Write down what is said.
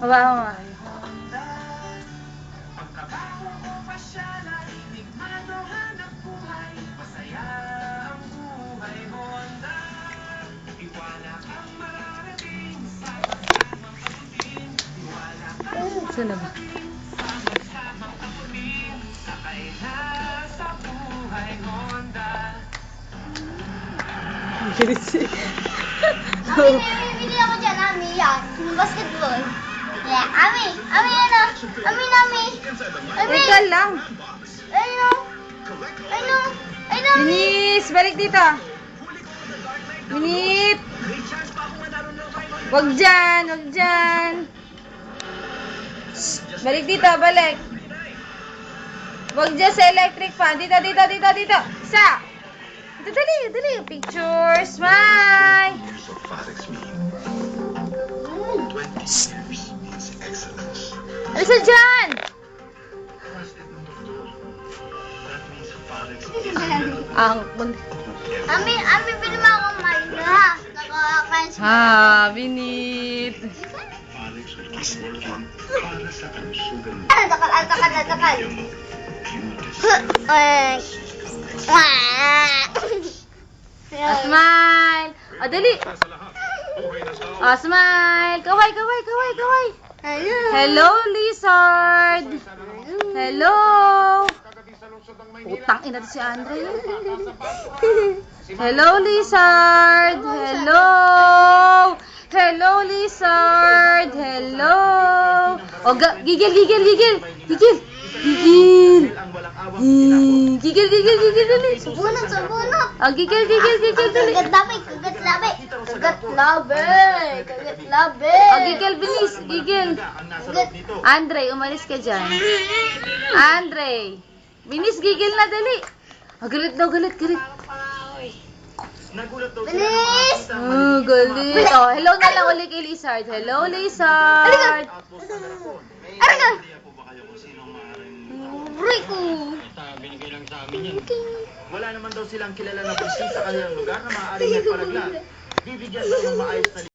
Hawakan mo. Saan na ba? Galit siya. Ami, may bibili ako dyan, Ami. Yan, yung basketball. Yeah, Ami. Ami, ano? Ami, Ami. Ami. Teka lang. Ano? Ano? Ano? Binis! Balik dito. Binit! Wag dyan! Wag dyan! Shh, balik dito, balik. Wag dyan sa electric fan. Dito, dito, dito, dito. Isa! Dito, dali, dali. Picture, smile! Shh! Alisa dyan! Ang... Ami, Ami, bili mo akong malga. Nakakain siya. Binit. Takal. Smile! O, dali! Smile! Kaway! Hello, lizard! Hello! Utang ina si Andre. Hello, lizard! Hello! Hello, lizard! Hello! O, gigil! Gigil, dali! Sabunot. O, gigil, dali! Kagat labi. O, gigil, bilis! Gigil! Andre, umalis ka dyan. Andre! Binis, gigil na, dali! O, galit. Bilis! Oh, galit. O, hello na lang ulit kay Lizard. Hello, Lizard! Arga! Rico! Binigay lang sa amin yan. Wala naman daw silang kilala na busi sa kanilang lugar na maaaring nagpalaglag. Bibigyan daw ng maayos na